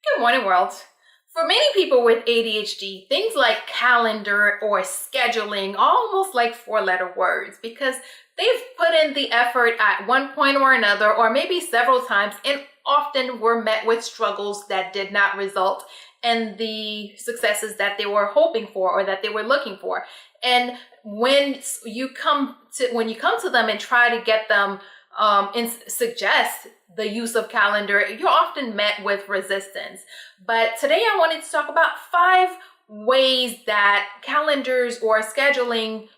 Good morning, world. For many people with ADHD, things like calendar or scheduling are almost like four-letter words because they've put in the effort at one point or another, or maybe several times, and often were met with struggles that did not result in the successes that they were hoping for or that they were looking for. And when you come to them and try to get them and suggest the use of calendar, you're often met with resistance. But today I wanted to talk about 5 ways that calendars or scheduling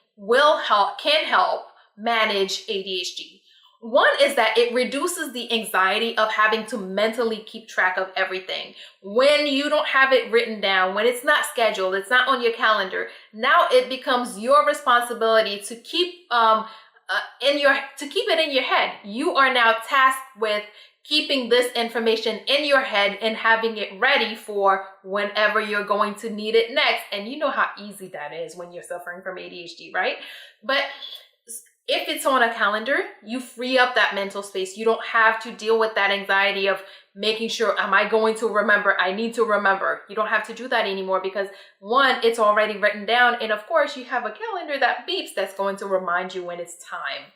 can help manage ADHD. One is that it reduces the anxiety of having to mentally keep track of everything. When you don't have it written down, when it's not scheduled, it's not on your calendar, now it becomes your responsibility to keep it in your head. You are now tasked with keeping this information in your head and having it ready for whenever you're going to need it next. And you know how easy that is when you're suffering from ADHD, right? But if it's on a calendar, you free up that mental space. You don't have to deal with that anxiety of making sure, am I going to remember? I need to remember. You don't have to do that anymore because one, it's already written down. And of course, you have a calendar that beeps that's going to remind you when it's time.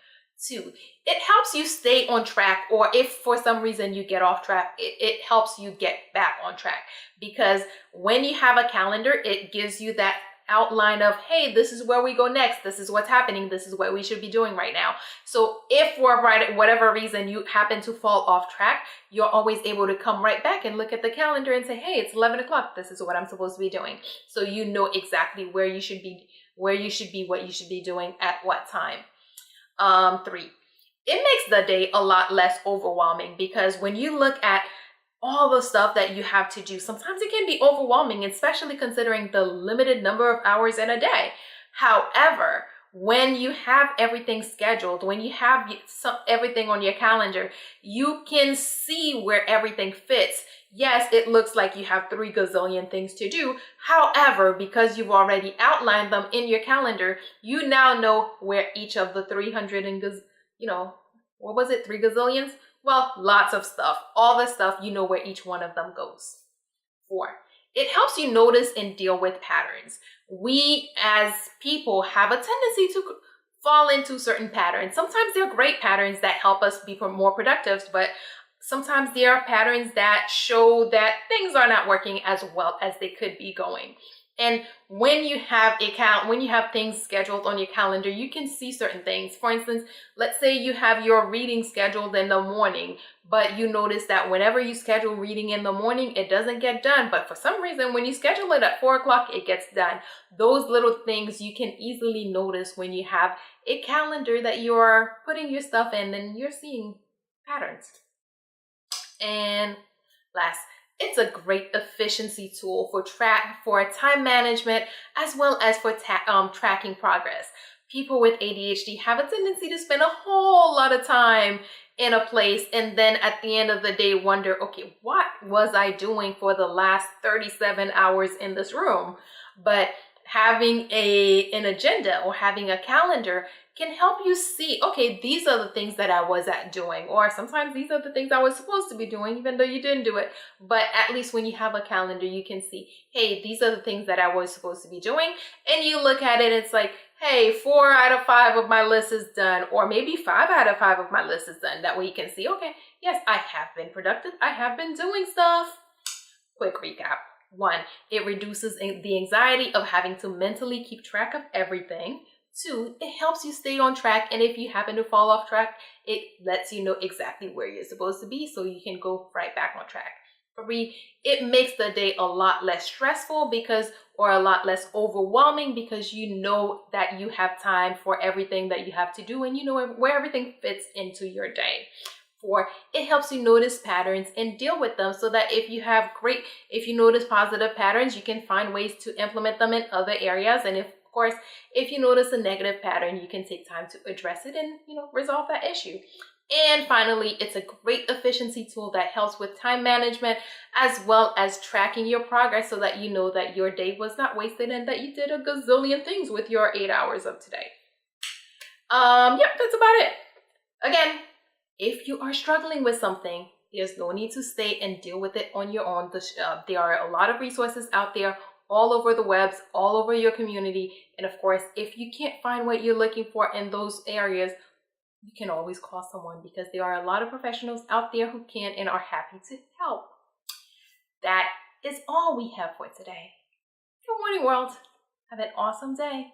2, it helps you stay on track, or if for some reason you get off track, it helps you get back on track. Because when you have a calendar, it gives you that outline of, hey, this is where we go next, this is what's happening, this is what we should be doing right now. So if for whatever reason you happen to fall off track, you're always able to come right back and look at the calendar and say, hey, it's 11 o'clock, this is what I'm supposed to be doing. So you know exactly where you should be, what you should be doing at what time. 3, it makes the day a lot less overwhelming because when you look at all the stuff that you have to do, sometimes it can be overwhelming, especially considering the limited number of hours in a day. However, when you have everything scheduled, when you have everything on your calendar, you can see where everything fits. Yes, it looks like you have 3 gazillion things to do. However, because you've already outlined them in your calendar, you now know where each of the 300 and what was it? 3 gazillions? Well, lots of stuff. All the stuff, you know where each one of them goes. 4, it helps you notice and deal with patterns. We as people have a tendency to fall into certain patterns. Sometimes they're great patterns that help us be more productive, but sometimes there are patterns that show that things are not working as well as they could be going. And when you have things scheduled on your calendar, you can see certain things. For instance, let's say you have your reading scheduled in the morning, but you notice that whenever you schedule reading in the morning, it doesn't get done. But for some reason, when you schedule it at 4 o'clock, it gets done. Those little things you can easily notice when you have a calendar that you're putting your stuff in and you're seeing patterns. And last, it's a great efficiency tool for time management as well as for tracking progress. People with ADHD have a tendency to spend a whole lot of time in a place and then at the end of the day wonder, okay, what was I doing for the last 37 hours in this room? But having an agenda or having a calendar can help you see, okay, these are the things that I was doing, or sometimes these are the things I was supposed to be doing, even though you didn't do it. But at least when you have a calendar, you can see, hey, these are the things that I was supposed to be doing. And you look at it, it's like, hey, 4 out of 5 of my list is done, or maybe 5 out of 5 of my list is done. That way you can see, okay, yes, I have been productive. I have been doing stuff. Quick recap. 1, it reduces the anxiety of having to mentally keep track of everything. 2, it helps you stay on track. And if you happen to fall off track, it lets you know exactly where you're supposed to be so you can go right back on track. 3, it makes the day a lot less stressful or a lot less overwhelming because you know that you have time for everything that you have to do and you know where everything fits into your day. 4, it helps you notice patterns and deal with them so that if you notice positive patterns, you can find ways to implement them in other areas. And of course, if you notice a negative pattern, you can take time to address it and, resolve that issue. And finally, it's a great efficiency tool that helps with time management as well as tracking your progress so that you know that your day was not wasted and that you did a gazillion things with your 8 hours of today. Yep, that's about it. Again, if you are struggling with something, There's no need to stay and deal with it on your own. There are a lot of resources out there all over the webs, all over your community. And of course, if you can't find what you're looking for in those areas, you can always call someone, because there are a lot of professionals out there who can and are happy to help. That is all we have for today. Good morning, world. Have an awesome day.